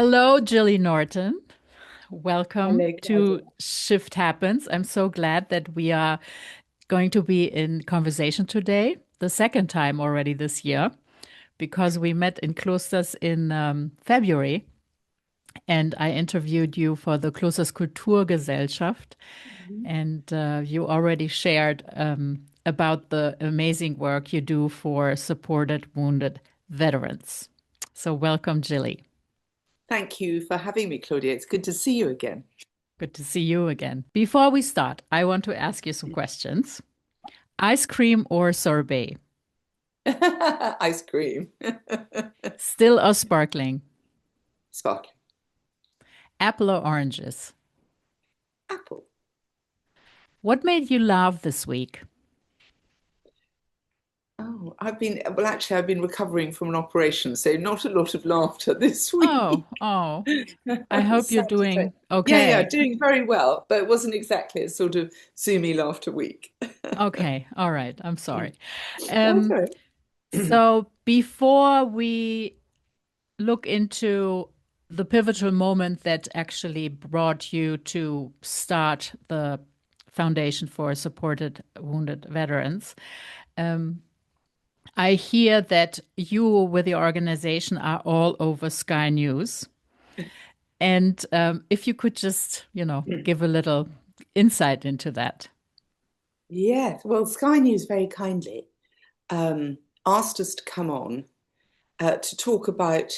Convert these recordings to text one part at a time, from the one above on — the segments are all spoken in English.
Hello, Gilly Norton. Welcome Hello, to Claudia. Shift Happens. I'm so glad that we are going to be in conversation today, the second time already this year, because we met in Klosters in February and I interviewed you for the Klosters Kulturgesellschaft. Mhm. And you already shared about the amazing work you do for supported wounded veterans. So, welcome, Gilly. Thank you for having me, Claudia. It's good to see you again. Good to see you again. Before we start, I want to ask you some questions. Ice cream or sorbet? Ice cream. Still or sparkling? Sparkling. Apple or oranges? Apple. What made you laugh this week? Oh, I've been recovering from an operation, so not a lot of laughter this Oh, week. oh, I hope you're Sad to say. doing Yeah, okay. doing very well, but it wasn't exactly a sort of zoomy laughter week. Okay, all right. I'm sorry. That's Um, all right. so before we look into the pivotal moment that actually brought you to start the Foundation for Supported Wounded Veterans, um, I hear that you with your organization are all over Sky News. And if you could just, give a little insight into that. Yes, well, Sky News very kindly um, asked us to come on to talk about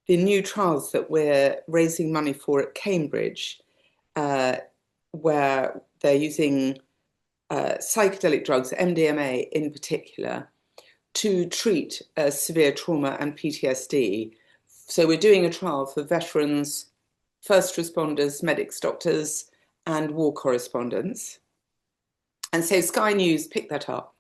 the new trials that we're raising money for at Cambridge, uh, where they're using psychedelic drugs, MDMA in particular, to treat severe trauma and PTSD. So we're doing a trial for veterans, first responders, medics, doctors, and war correspondents. And so Sky News picked that up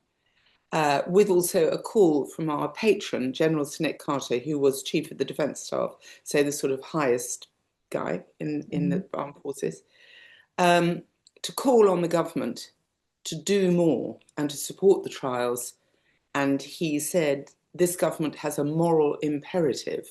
with also a call from our patron, General Sir Nick Carter, who was Chief of the Defence Staff, so the sort of highest guy in Mhm. the armed forces, um, to call on the government to do more and to support the trials. And he said this government has a moral imperative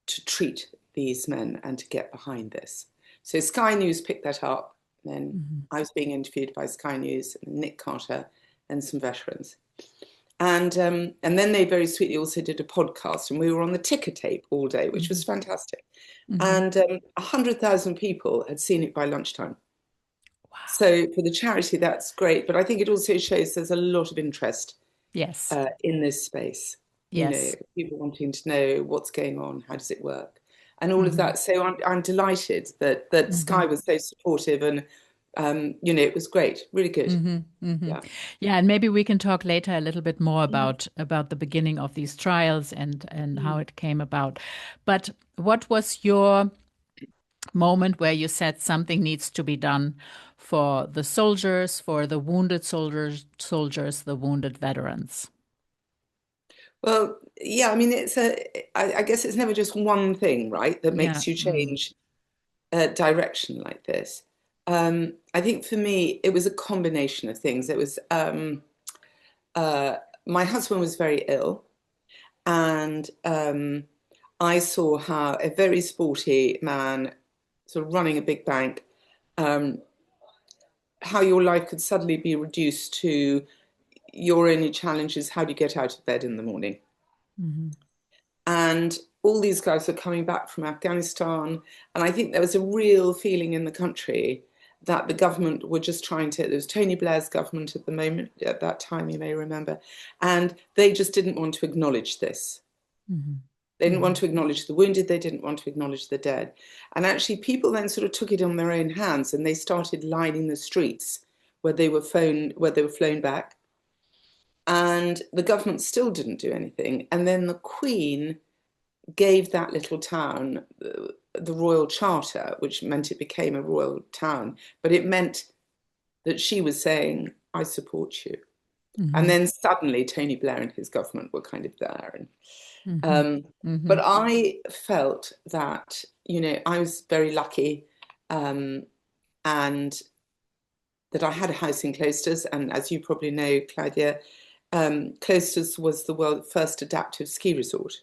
to treat these men and to get behind this. So Sky News picked that up. Then Mhm. I was being interviewed by Sky News, and Nick Carter, and some veterans. And then they very sweetly also did a podcast, and we were on the ticker tape all day, which was Mhm. fantastic. Mhm. And 100,000 people had seen it by lunchtime. Wow. So for the charity, that's great. But I think it also shows there's a lot of interest Yes. in this space. You know, Yes. people wanting to know what's going on, how does it work, and all of Mhm. that. So I'm delighted that Mhm. Sky was so supportive, and it was great, really good. Hmm. Hmm. Yeah. Yeah, and maybe we can talk later a little bit more about the beginning of these trials and how Mhm. it came about. But what was your moment where you said something needs to be done for the soldiers, for the wounded soldiers, the wounded veterans? Well, yeah, I mean, I guess it's never just one thing, right, that Yeah. makes you Mm. change direction like this. I think for me, it was a combination of things. It was uh, my husband was very ill, and I saw how a very sporty man, sort of running a big bank, um, how your life could suddenly be reduced to your only challenge is how do you get out of bed in the morning? Hmm. And all these guys were coming back from Afghanistan. And I think there was a real feeling in the country that the government were just trying to, there was Tony Blair's government at the moment, at that time, you may remember, and they just didn't want to acknowledge this. Hmm. They didn't want Hmm. to acknowledge the wounded, they didn't want to acknowledge the dead. And actually, people then sort of took it on their own hands and they started lining the streets where they were flown back. And the government still didn't do anything. And then the Queen gave that little town the royal charter, which meant it became a royal town. But it meant that she was saying, I support you. And Hmm. then suddenly Tony Blair and his government were kind of there. And Hmm. Um, Hmm. but I felt that, I was very lucky, and that I had a house in Klosters. And as you probably know, Claudia, Klosters was the world's first adaptive ski resort.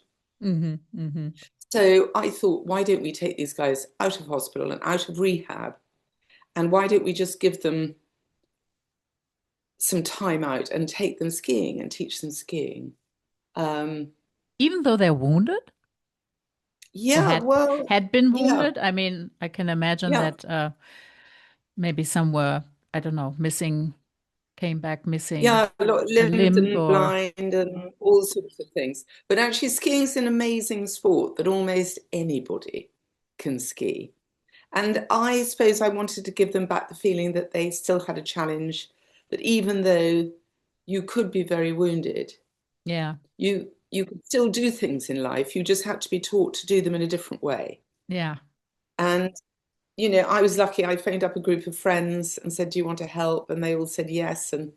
Hmm. Hmm. So I thought, why don't we take these guys out of hospital and out of rehab? And why don't we just give them some time out and take them skiing and teach them skiing? Um, Even though they're wounded or yeah, well, had been yeah, wounded? I mean, I can imagine yeah. that maybe some were, I don't know, missing, came back missing Yeah, a lot a limbed limb and or blind and all sorts of things. But actually, skiing's an amazing sport that almost anybody can ski. And I suppose I wanted to give them back the feeling that they still had a challenge, that even though you could be very wounded, yeah, you could still do things in life. You just had to be taught to do them in a different way. yeah. And I was lucky. I phoned up a group of friends and said, "Do you want to help?" And they all said yes. And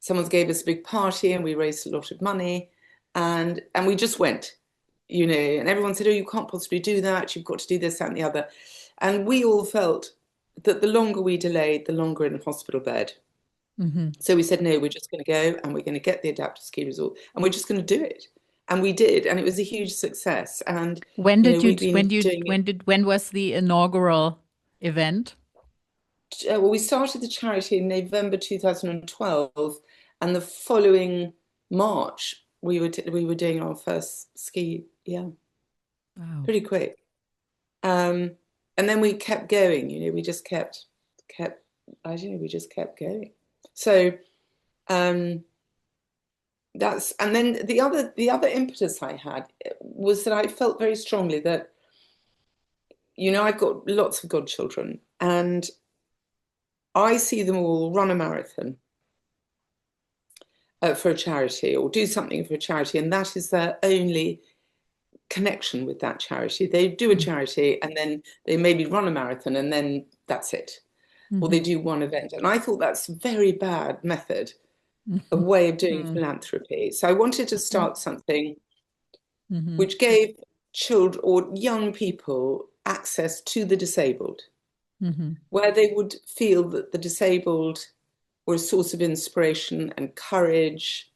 someone gave us a big party and we raised a lot of money. And we just went, and everyone said, "Oh, you can't possibly do that. You've got to do this, that, and the other." And we all felt that the longer we delayed, the longer in the hospital bed. Hmm. So we said, no, we're just going to go and we're going to get the adaptive ski resort and we're just going to do it. And we did. And it was a huge success. And, When did you, we've been doing it. when was the inaugural event? Well, we started the charity in November 2012. And the following March, we were doing our first ski. Yeah, Wow. pretty quick. Um, and then we kept going, we just kept, I don't know, we just kept going. So, um, and then the other impetus I had was that I felt very strongly that I've got lots of godchildren and I see them all run a marathon for a charity or do something for a charity, and that is their only connection with that charity. They do a charity and then they maybe run a marathon and then that's it, or they Mm-hmm. do one event, and I thought that's a very bad method, a way of doing Mm-hmm. philanthropy. So I wanted to start something Mm-hmm. which gave children or young people access to the disabled, Mm-hmm. where they would feel that the disabled were a source of inspiration and courage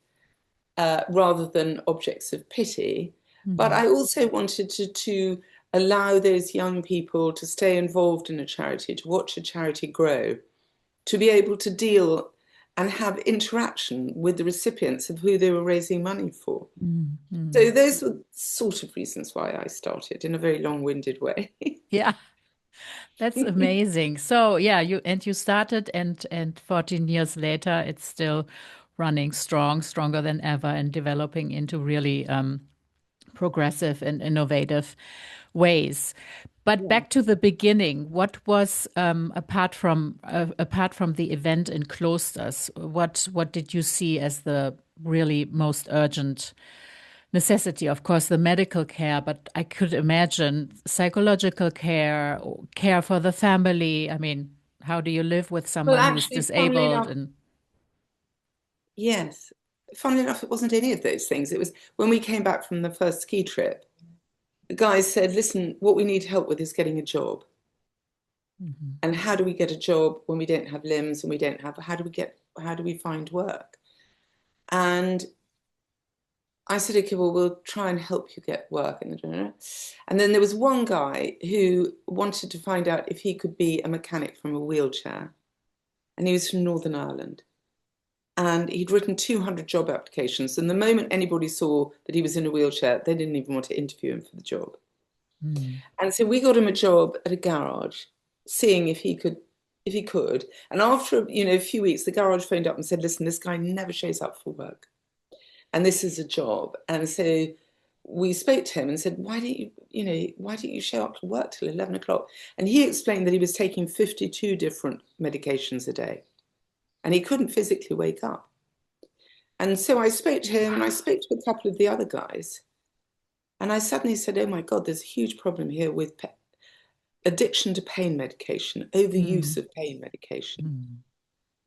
rather than objects of pity. But Mm-hmm. I also wanted to allow those young people to stay involved in a charity, to watch a charity grow, to be able to deal and have interaction with the recipients of who they were raising money for. Mm-hmm. So those were sort of reasons why I started in a very long-winded way. Yeah. That's amazing. So yeah, you started and 14 years later it's still running strong, stronger than ever and developing into really progressive and innovative ways. But Yeah. back to the beginning, what was apart from the event in Klosters, what did you see as the really most urgent necessity? Of course, the medical care, but I could imagine psychological care, care for the family. I mean, how do you live with Well, someone who's actually, funnily disabled? enough, And yes. Funnily enough, it wasn't any of those things. It was when we came back from the first ski trip, the guys said, listen, what we need help with is getting a job. Mhm. And how do we get a job when we don't have limbs and we don't have, how do we find work? And I said, okay, well, we'll try and help you get work. And then there was one guy who wanted to find out if he could be a mechanic from a wheelchair. And he was from Northern Ireland. And he'd written 200 job applications. And the moment anybody saw that he was in a wheelchair, they didn't even want to interview him for the job. Mm. And so we got him a job at a garage, seeing if he could. And after, a few weeks, the garage phoned up and said, listen, this guy never shows up for work. And this is a job. And so we spoke to him and said, why don't you show up to work till 11 o'clock? And he explained that he was taking 52 different medications a day and he couldn't physically wake up. And so I spoke to him and I spoke to a couple of the other guys. And I suddenly said, oh my God, there's a huge problem here with addiction to pain medication, overuse Mm. of pain medication. Mm.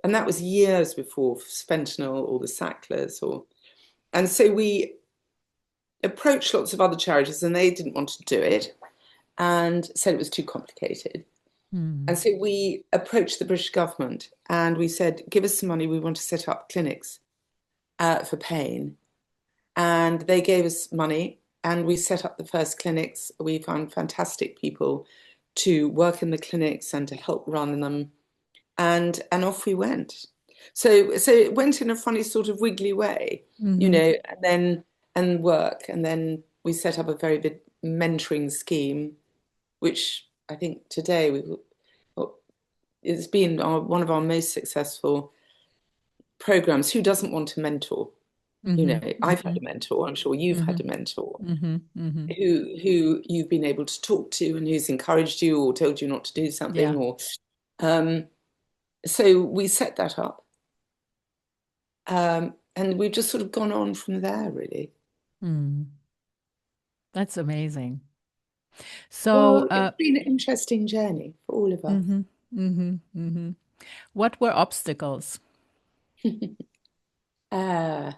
And that was years before fentanyl or the Sacklers. And so we approached lots of other charities and they didn't want to do it and said it was too complicated. Mm. And so we approached the British government and we said, give us some money, we want to set up clinics for pain. And they gave us money and we set up the first clinics. We found fantastic people to work in the clinics and to help run them, and off we went. So it went in a funny sort of wiggly way, you Mm-hmm. know, and work, and then we set up a very big mentoring scheme, which I think today it's been one of our most successful programs. Who doesn't want to mentor? You Mm-hmm. know, I've had a mentor. I'm sure you've Mm-hmm. had a mentor Mm-hmm. Mm-hmm. who you've been able to talk to and who's encouraged you or told you not to do something. Yeah. Or so we set that up, and we've just sort of gone on from there, really. Mm. That's amazing. So, Well, it's been an interesting journey for all of us. mm-hmm. Mm-hmm. Mm-hmm. What were obstacles? uh,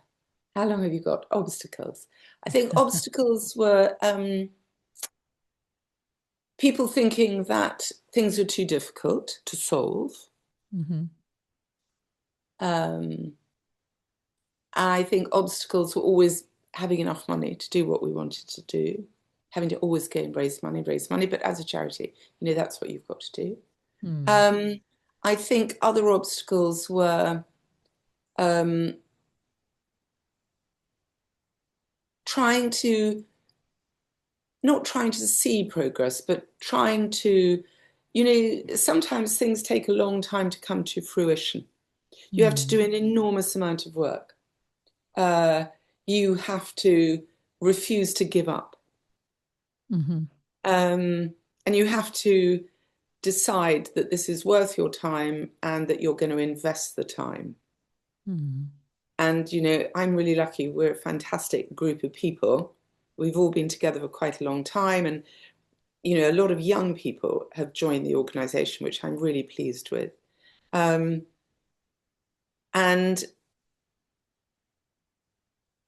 how long have you got? Obstacles. I think obstacles were people thinking that things were too difficult to solve. Mm-hmm. Um, I think obstacles were always having enough money to do what we wanted to do, having to always go and raise money, but as a charity, you know, that's what you've got to do. Mm. Um, I think other obstacles were um, trying to, not trying to see progress, but trying to, you know, sometimes things take a long time to come to fruition. You have to Mm. do an enormous amount of work. Uh, you have to refuse to give up. Mm-hmm. And you have to decide that this is worth your time and that you're going to invest the time. Mm. And, you know, I'm really lucky. We're a fantastic group of people. We've all been together for quite a long time. And, you know, a lot of young people have joined the organization, which I'm really pleased with. Um, and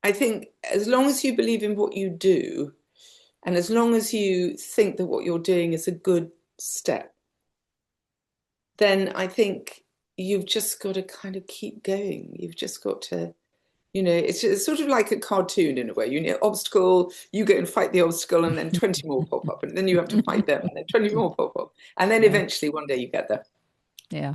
I think as long as you believe in what you do, and as long as you think that what you're doing is a good step, then I think you've just got to kind of keep going. You've just got to, you know, it's sort of like a cartoon in a way. You know, obstacle, you go and fight the obstacle, and then 20 more pop up, and then you have to fight them, and then 20 more pop up. And then Yeah. eventually one day you get there. Yeah.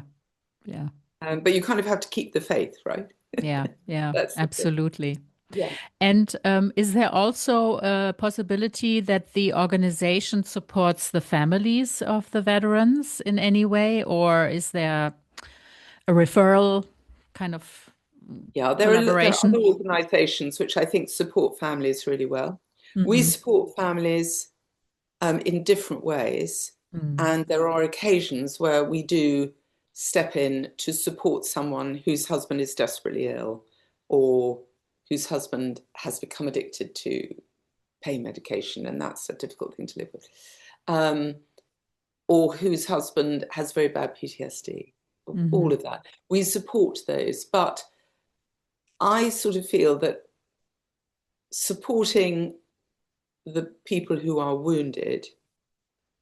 Yeah. But you kind of have to keep the faith, right? Yeah. Yeah. That's the thing. Absolutely. Yeah. And is there also a possibility that the organization supports the families of the veterans in any way, or is there a referral kind of Yeah, there are other collaboration? organisations which I think support families really well. We Mm-hmm. support families in different ways, Mm. and there are occasions where we do step in to support someone whose husband is desperately ill or whose husband has become addicted to pain medication, and that's a difficult thing to live with, um, or whose husband has very bad PTSD, Mm-hmm. all of that. We support those, but I sort of feel that supporting the people who are wounded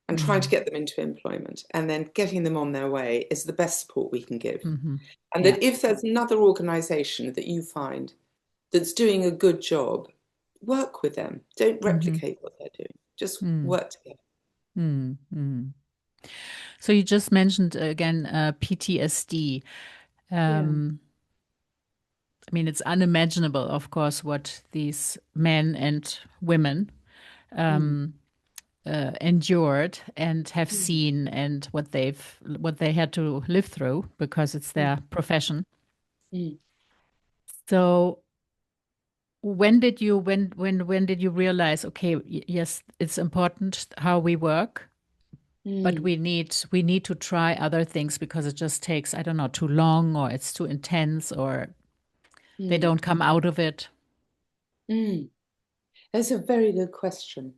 and trying to Mm. get them into employment and then getting them on their way is the best support we can give. Mm-hmm. And Yeah. that if there's another organisation that you find that's doing a good job, work with them. Don't Mm-hmm. replicate what they're doing. Just Mm. work together. Mm. Mm. So you just mentioned again PTSD. Yeah. I mean, it's unimaginable, of course, what these men and women Mm, endured and have mm, seen, and what they had to live through because it's mm, their profession. mm, So when did you realize, okay, yes, it's important how we work, but mm, we need to try other things because it just takes, I don't know, too long, or it's too intense, or they mm, don't come out of it. mm. That's a very good question.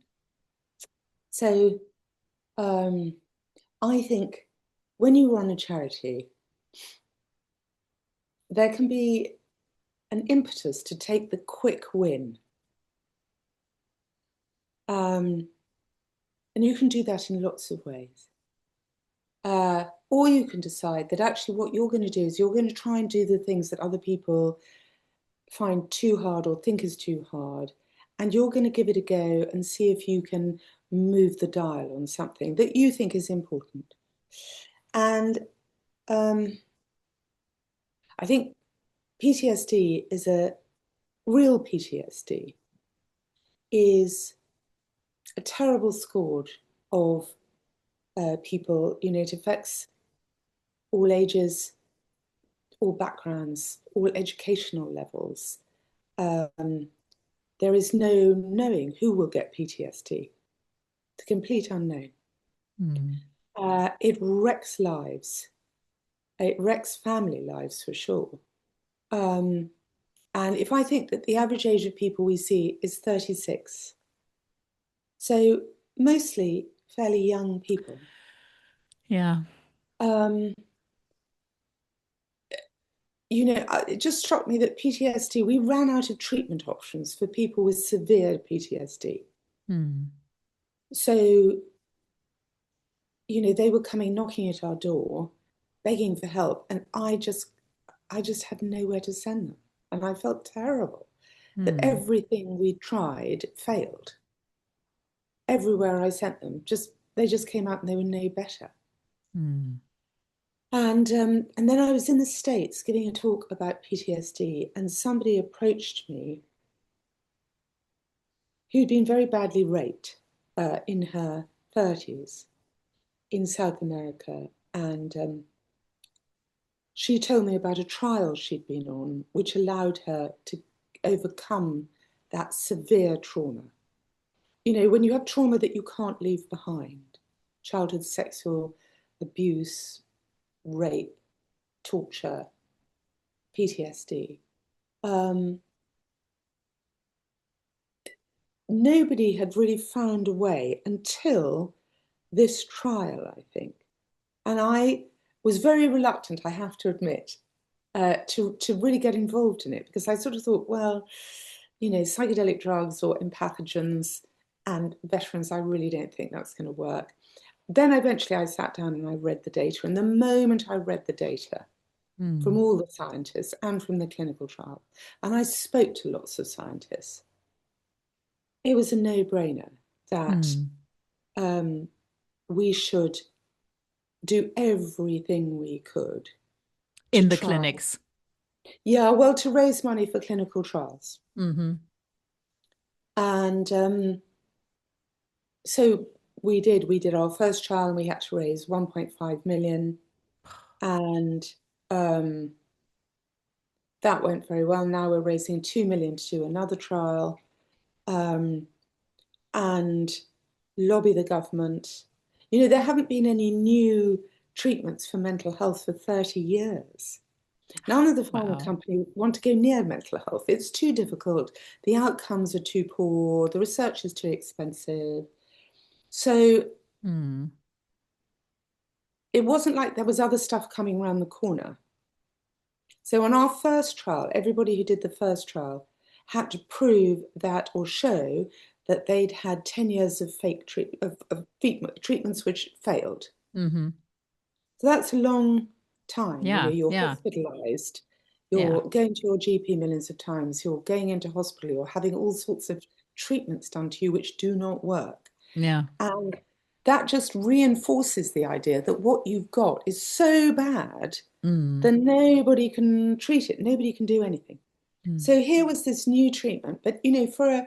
So um, I think when you run a charity, there can be an impetus to take the quick win. Um, and you can do that in lots of ways. Or you can decide that actually what you're going to do is you're going to try and do the things that other people find too hard or think is too hard. and you're going to give it a go and see if you can move the dial on something that you think is important. And I think PTSD is a real PTSD is a terrible scourge of people. You know, it affects all ages, all backgrounds, all educational levels. There is no knowing who will get PTSD. It's a complete unknown. Mm. It wrecks lives. It wrecks family lives for sure. And if I think that the average age of people we see is 36, so mostly fairly young people. Yeah. Um, you know, it just struck me that PTSD, we ran out of treatment options for people with severe PTSD. Mm. So, you know, they were coming knocking at our door, begging for help, and I just had nowhere to send them. And I felt terrible that Mm. everything we tried failed. Everywhere I sent them, just they just came out and they were no better. Mm. And then I was in the States giving a talk about PTSD, and somebody approached me who'd been very badly raped in her 30s in South America. And she told me about a trial she'd been on, which allowed her to overcome that severe trauma. You know, when you have trauma that you can't leave behind, childhood sexual abuse, rape, torture, PTSD, nobody had really found a way until this trial, I think. And I was very reluctant, I have to admit, to really get involved in it because I sort of thought, well, you know, psychedelic drugs or empathogens and veterans, I really don't think that's going to work. Then eventually I sat down and I read the data. And the moment I read the data from Mm. all the scientists and from the clinical trial, and I spoke to lots of scientists, it was a no-brainer that Mm. um, we should do everything we could to In the try. clinics. Yeah, well, to raise money for clinical trials. Mm-hmm. And so we did our first trial and we had to raise 1.5 million. And um, that went very well. Now we're raising 2 million to do another trial um, and lobby the government. You know, there haven't been any new treatments for mental health for 30 years. None of the pharma Wow. companies want to go near mental health. It's too difficult. The outcomes are too poor. The research is too expensive. So Mm. it wasn't like there was other stuff coming around the corner. So on our first trial, everybody who did the first trial had to prove that or show that they'd had 10 years of treatments which failed. Mm-hmm. So that's a long time. You know, Yeah. you're Yeah. hospitalized, Yeah. you're going to your GP millions of times, you're going into hospital, you're having all sorts of treatments done to you which do not work. Yeah. And that just reinforces the idea that what you've got is so bad Mm. that nobody can treat it, nobody can do anything. Mm. So here was this new treatment, but you know, for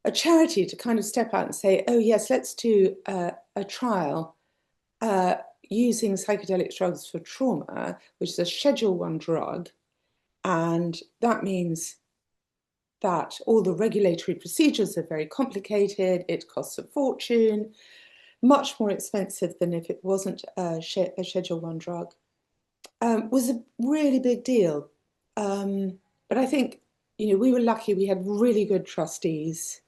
a charity to kind of step out and say, oh yes, let's do a trial uh, using psychedelic drugs for trauma, which is a Schedule 1 drug, and that means that all the regulatory procedures are very complicated, it costs a fortune, much more expensive than if it wasn't a Schedule 1 drug, was a really big deal. But I think, you know, we were lucky, we had really good trustees.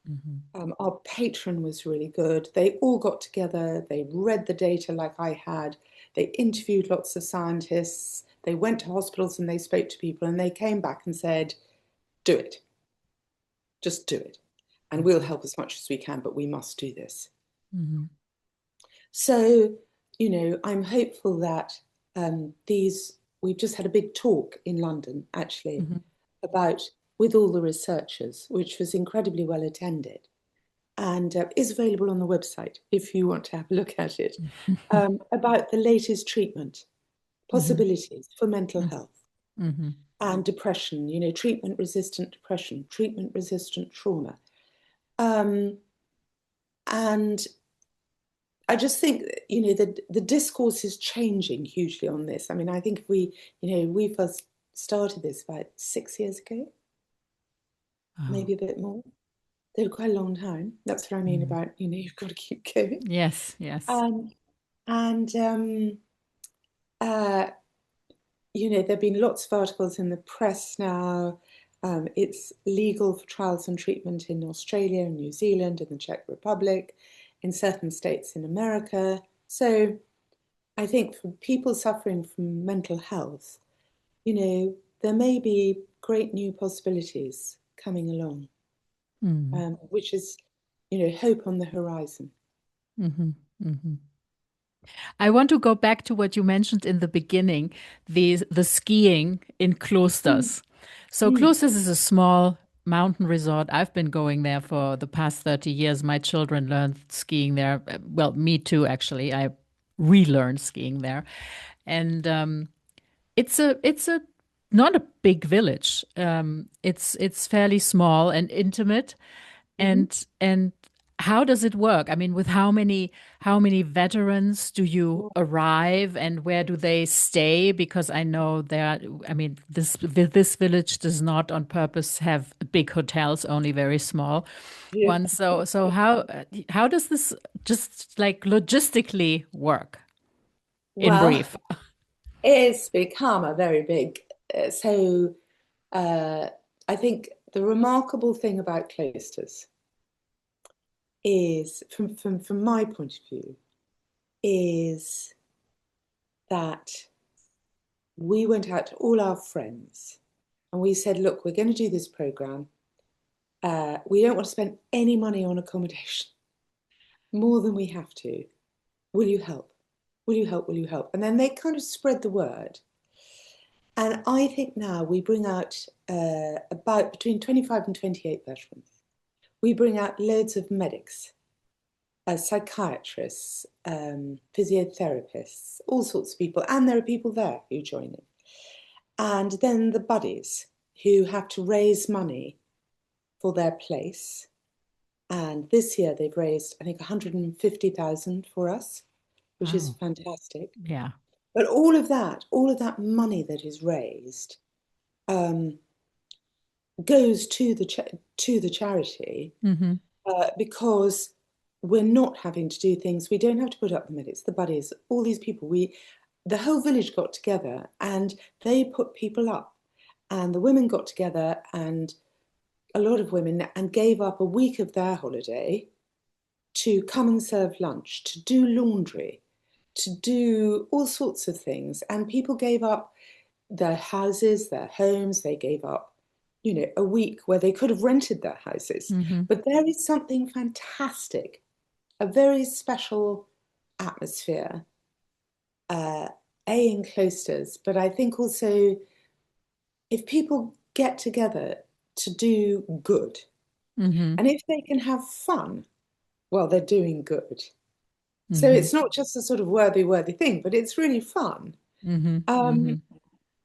Mm-hmm. Our patron was really good. They all got together, they read the data like I had, they interviewed lots of scientists, they went to hospitals and they spoke to people and they came back and said, do it, just do it. And we'll help as much as we can, but we must do this. Mm-hmm. So, you know, I'm hopeful that we've just had a big talk in London actually Mm-hmm. about with all the researchers, which was incredibly well attended and is available on the website if you want to have a look at it, about the latest treatment Mm-hmm. possibilities for mental health Mm-hmm. and depression, treatment-resistant depression, treatment-resistant trauma. Um, and I just think, the discourse is changing hugely on this. I mean, I think if we first started this about 6 years ago, Oh. maybe a bit more. They're quite a long time. That's what I mean Mm. about, you've got to keep going. Yes, yes. Um, and uh, there have been lots of articles in the press now. It's legal for trials and treatment in Australia and New Zealand and the Czech Republic, in certain states in America. So I think for people suffering from mental health, there may be great new possibilities coming along, Mm. which is, hope on the horizon. Mm-hmm. Mm-hmm. I want to go back to what you mentioned in the beginning, the skiing in Mm, Klosters. So mm, Klosters is a small mountain resort. I've been going there for the past 30 years. My children learned skiing there. Well, me too, actually. I relearned skiing there. And it's a not a big village. It's fairly small and intimate. mhm. And how does it work? I mean, with how many veterans do you arrive, and where do they stay? Because I know there, I mean, this village does not on purpose have big hotels, only very small Yeah. ones. So how does this just like logistically work in Well, brief? it's become a very big. So uh, I think the remarkable thing about Cloisters is, from my point of view, is that we went out to all our friends and we said, look, we're going to do this program. We don't want to spend any money on accommodation more than we have to. Will you help? Will you help? Will you help? And then they kind of spread the word. And I think now we bring out about between 25 and 28 veterans. We bring out loads of medics, psychiatrists, physiotherapists, all sorts of people. And there are people there who join in. And then the buddies who have to raise money for their place. And this year they've raised, I think, 150,000 for us, which is Wow. fantastic. Yeah. But all of that money that is raised, um, goes to the charity, Mm-hmm. because we're not having to do things. We don't have to put up the minutes, the buddies, all these people. The whole village got together and they put people up, and the women got together, and a lot of women, and gave up a week of their holiday to come and serve lunch, to do laundry, to do all sorts of things. And people gave up their houses, their homes. They gave up, a week where they could have rented their houses. Mm-hmm. But there is something fantastic, a very special atmosphere, uh, in Cloisters, but I think also if people get together to do good, Mm-hmm. and if they can have fun while they're doing good. So Mm-hmm. it's not just a sort of worthy thing, but it's really fun. Mm-hmm. Mm-hmm. Um,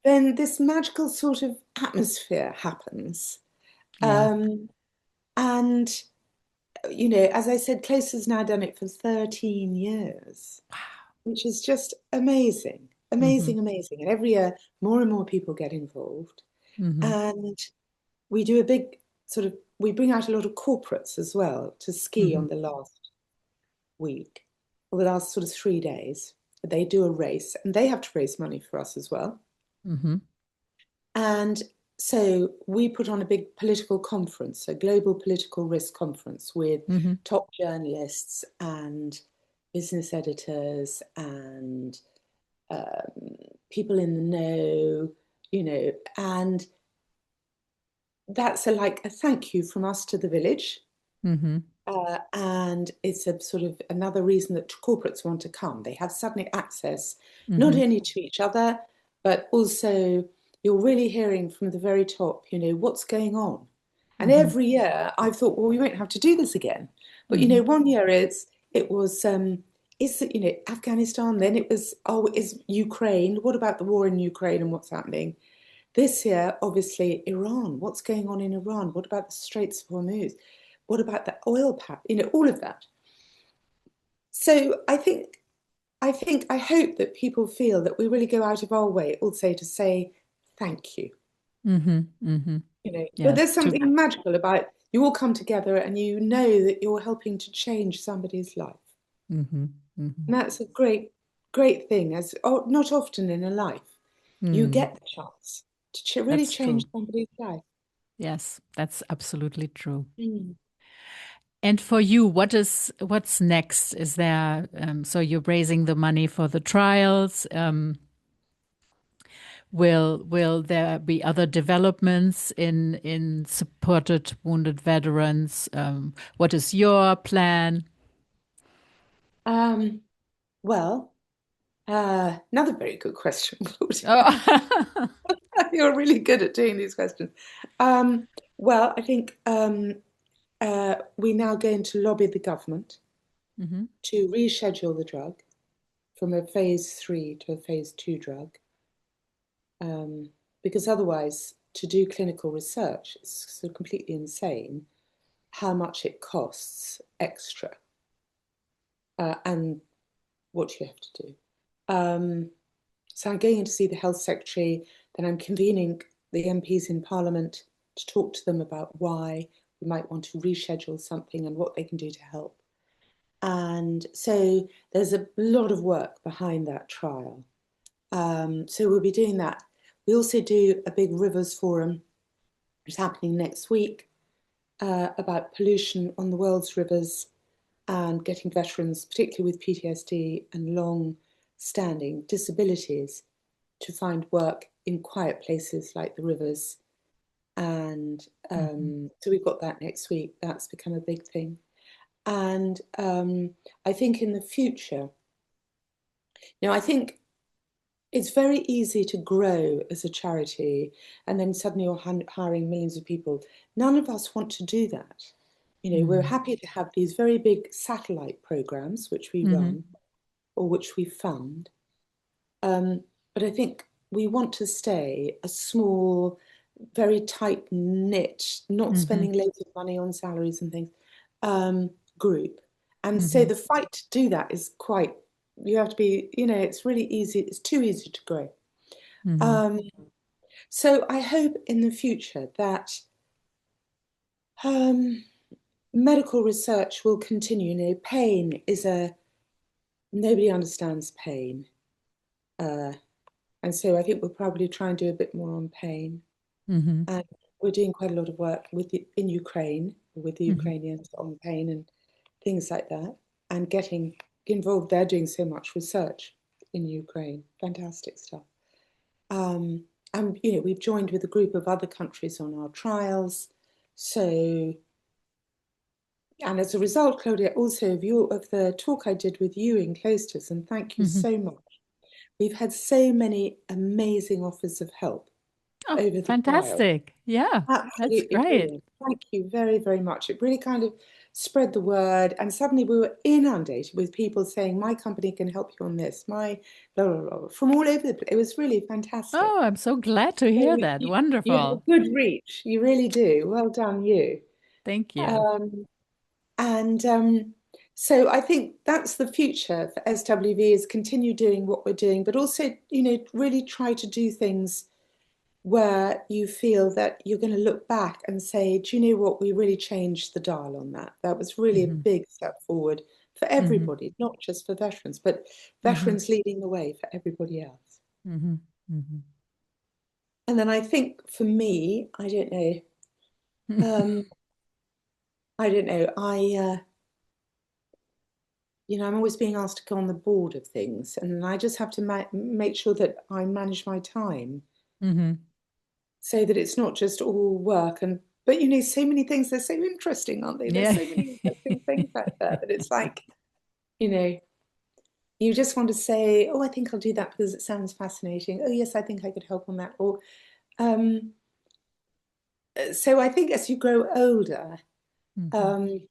then this magical sort of atmosphere happens. Yeah. Um, and, as I said, Close has now done it for 13 years, which is just amazing, Mm-hmm. amazing, amazing. And every year, more and more people get involved. Mm-hmm. And we do a big we bring out a lot of corporates as well to ski Mm-hmm. on the last week, or the last sort of 3 days. They do a race and they have to raise money for us as well. Mm-hmm. And so we put on a big political conference, a global political risk conference with Mm-hmm. top journalists and business editors and um, people in the know, and that's like a thank you from us to the village. Mm-hmm. And it's a sort of another reason that corporates want to come. They have suddenly access not Mm-hmm. only to each other, but also you're really hearing from the very top, what's going on. And Mm-hmm. every year I've thought, well, we won't have to do this again. But, Mm-hmm. one year it was, is it, Afghanistan, then it was, oh, is Ukraine, what about the war in Ukraine and what's happening? This year, obviously, Iran, what's going on in Iran? What about the Straits of Hormuz? What about the oil path? All of that. So I hope that people feel that we really go out of our way also to say thank you. Mm-hmm. Mm-hmm. But Yes. there's To something magical about you all come together and you know that you're helping to change somebody's life. mm-hmm. Mm-hmm. And that's a great, great thing, as not often in a life you Mm. get the chance to really That's change true. somebody's life. Yes, that's absolutely true. Mm. And for you, what's next? Is there so you're raising the money for the trials? Will there be other developments in supported wounded veterans? What is your plan? Um, well, another very good question, Claudia. Oh. You're really good at doing these questions. Um, well, I think we now going to lobby the government Hmm. to reschedule the drug from a phase 3 to a phase 2 drug, because otherwise, to do clinical research, it's sort of completely insane how much it costs extra, and what you have to do. So I'm going in to see the health secretary, then I'm convening the MPs in Parliament to talk to them about why we might want to reschedule something and what they can do to help. And so there's a lot of work behind that trial. So we'll be doing that. We also do a big rivers forum, which is happening next week, about pollution on the world's rivers and getting veterans, particularly with PTSD and long-standing disabilities, to find work in quiet places like the rivers. And Hmm. so we've got that next week. That's become a big thing. And I think in the future, I think it's very easy to grow as a charity and then suddenly you're hiring millions of people. None of us want to do that. We're Hmm. happy to have these very big satellite programs, which we Hmm. run or which we fund. But I think we want to stay a small, very tight knit, not Hmm. spending loads of money on salaries and things, group. And so Hmm. the fight to do that is quite, you have to be, it's really easy, it's too easy to grow. Hmm. Um, so I hope in the future that um, medical research will continue. Pain is nobody understands pain. Uh, and so I think we'll probably try and do a bit more on pain. Hmm. And we're doing quite a lot of work in Ukraine with the Hmm. Ukrainians on pain and things like that, and getting involved. They're doing so much research in Ukraine, fantastic stuff. Um, and we've joined with a group of other countries on our trials. So, and as a result, Claudia, also of the talk I did with you in Klosters, and thank you Hmm. so much. We've had so many amazing offers of help Oh, over the trial. fantastic. Yeah, that's Absolutely great. brilliant. Thank you very, very much. It really kind of spread the word, and suddenly we were inundated with people saying, my company can help you on this, my blah, blah, blah, from all over the place. It was really fantastic. Oh, I'm so glad to So hear that. you have a Wonderful. good reach. You really do. Well done, you. Thank you. Um, and so I think that's the future for SWV, is continue doing what we're doing, but also, really try to do things where you feel that you're going to look back and say, do you know what? We really changed the dial on that. That was really a Hmm. big step forward for Hmm. everybody, not just for veterans, but Hmm. veterans leading the way for everybody else. Hmm. Hmm. And then I think for me, I don't know. Um, I don't know. I'm always being asked to go on the board of things, and I just have to make sure that I manage my time Hmm. so that it's not just all work. But so many things, they're so interesting, aren't they? There's Yeah. so many interesting things out there that it's like, you know, you just want to say, oh, I think I'll do that because it sounds fascinating. Oh, yes, I think I could help on that. Or Um, so I think as you grow older, Hmm. um,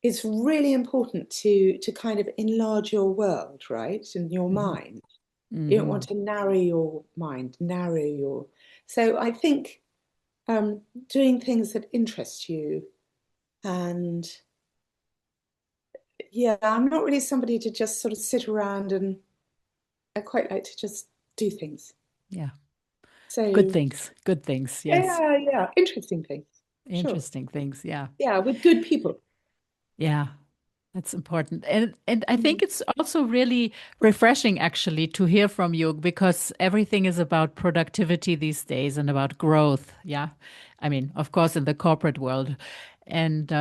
it's really important to kind of enlarge your world, right? And your Hmm. mind. You don't want Hmm. to narrow your mind, narrow your. So I think doing things that interest you, and yeah, I'm not really somebody to just sort of sit around, and I quite like to just do things. Yeah. Good So things. Good things. Yes. yeah, yeah, interesting things. Sure. Interesting things. Yeah. Yeah, with good people. Yeah. That's important. And I think Mm. it's also really refreshing actually to hear from you because everything is about productivity these days and about growth. Yeah. I mean, of course, in the corporate world. And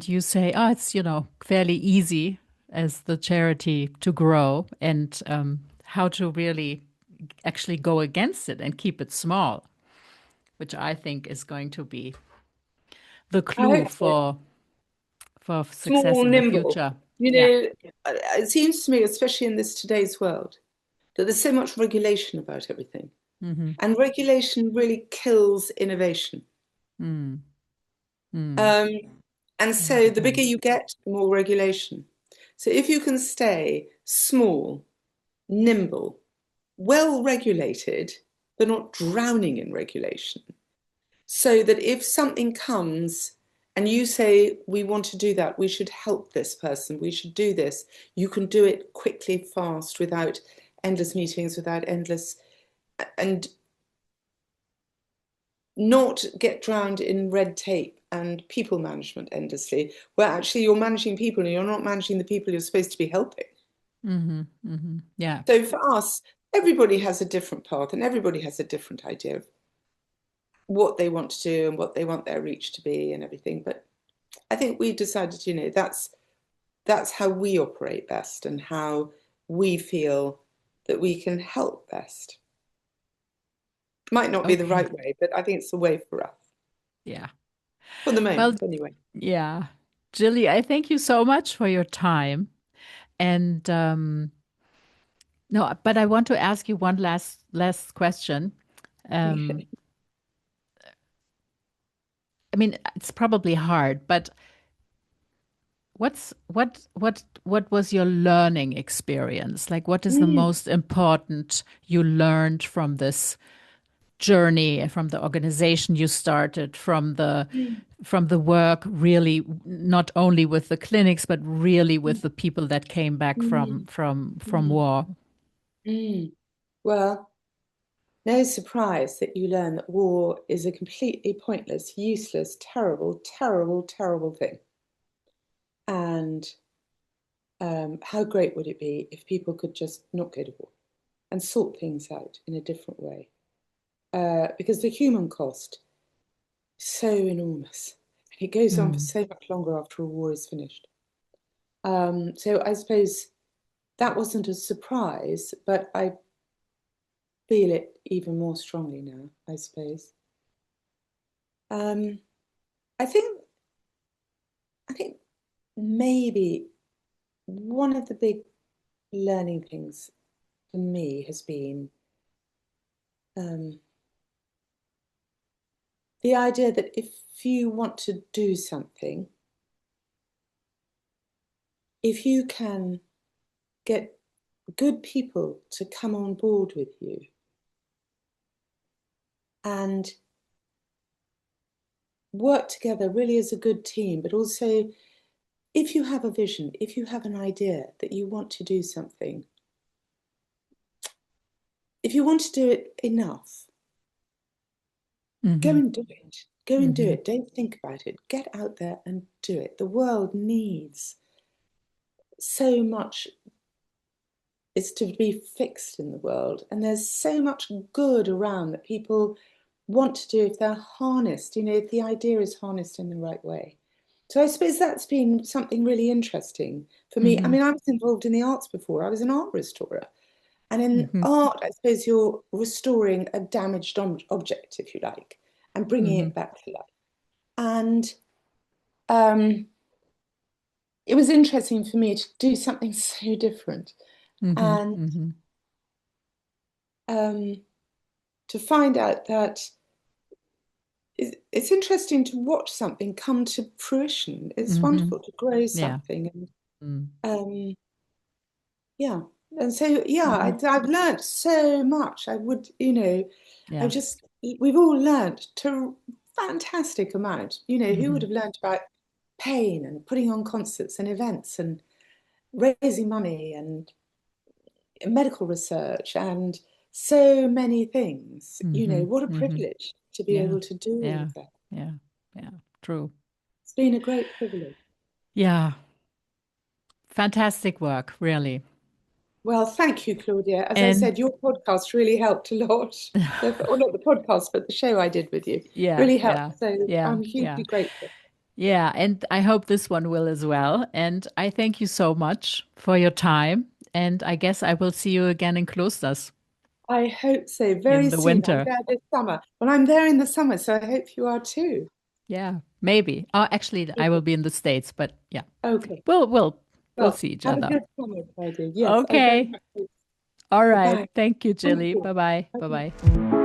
you say, oh, it's, fairly easy as the charity to grow and how to really actually go against it and keep it small, which I think is going to be the I clue hope so. for success Small, in the nimble. future. You Yeah. know, it seems to me, especially in this today's world, that there's so much regulation about everything. Hmm. And regulation really kills innovation. Mm. Mm. Um, and Yeah, so good the bigger point. you get, the more regulation. So if you can stay small, nimble, well regulated, but not drowning in regulation, so that if something comes and you say, we want to do that, we should help this person, we should do this, you can do it quickly, fast, without endless meetings, without endless, and not get drowned in red tape and people management endlessly, where actually you're managing people and you're not managing the people you're supposed to be helping. Hmm. Hmm. Yeah. So for us, everybody has a different path and everybody has a different idea of what they want to do and what they want their reach to be and everything. But I think we decided, that's how we operate best and how we feel that we can help best. Might not be the Okay. right way, but I think it's the way for us. Yeah. For the Well, moment, anyway. yeah. Jilly, I thank you so much for your time. And no, but I want to ask you one last question. Um, Okay. I mean, it's probably hard, but what was your learning experience? Like, what is the Mm, most important you learned from this journey, from the organization you started, mm, from the work, really not only with the clinics, but really mm, with the people that came back mm, from mm, war. mm. Well, no surprise that you learn that war is a completely pointless, useless, terrible, terrible, terrible thing. And how great would it be if people could just not go to war and sort things out in a different way? Because the human cost is so enormous. And it goes on for Mm. so much longer after a war is finished. So I suppose that wasn't a surprise, but I feel it even more strongly now, I suppose. Um, I think I think maybe one of the big learning things for me has been um, the idea that if you want to do something, if you can get good people to come on board with you and work together really as a good team, but also if you have a vision, if you have an idea that you want to do something, if you want to do it enough, go Hmm. and do it. Go and do Hmm. it. Don't think about it. Get out there and do it. The world needs so much is to be fixed in the world, and there's so much good around that people want to do if they're harnessed, if the idea is harnessed in the right way. So I suppose that's been something really interesting for me. I Hmm. mean, I was involved in the arts before. I was an art restorer. And in Hmm. art, I suppose you're restoring a damaged object, if you like, and bringing Hmm. it back to life. And um, it was interesting for me to do something so different Hmm. and Hmm. um, to find out that it's interesting to watch something come to fruition. It's Hmm. wonderful to grow Yeah. something. And Mm. yeah. And so, yeah, Hmm. I've learned so much. I would, I Yeah. just, we've all learned to fantastic amount. Who would Hmm. have learned about pain and putting on concerts and events and raising money and medical research and so many things. Hmm. What a Hmm. privilege to be Yeah. able to do all Yeah. of that. Yeah. Yeah. True. It's been a great privilege. Yeah. Fantastic work, really. Well, thank you, Claudia. As I And said, your podcast really helped a lot. Or not the podcast, but the show I did with you yeah, really yeah, helped. So yeah, I'm yeah. hugely grateful. Yeah. And I hope this one will as well. And I thank you so much for your time. And I guess I will see you again in Klosters I hope so. Very in the soon. I'm winter. there this summer. Well, I'm there in the summer, so I hope you are too. Yeah, maybe. Oh, actually, I will be in the States, but yeah, Okay. we'll Well, see each have a other. good summer, Friday. Yes, I very Okay. much hope. All right. Bye-bye. Thank you, Thank Jilly. you. Bye bye. Bye Okay. bye.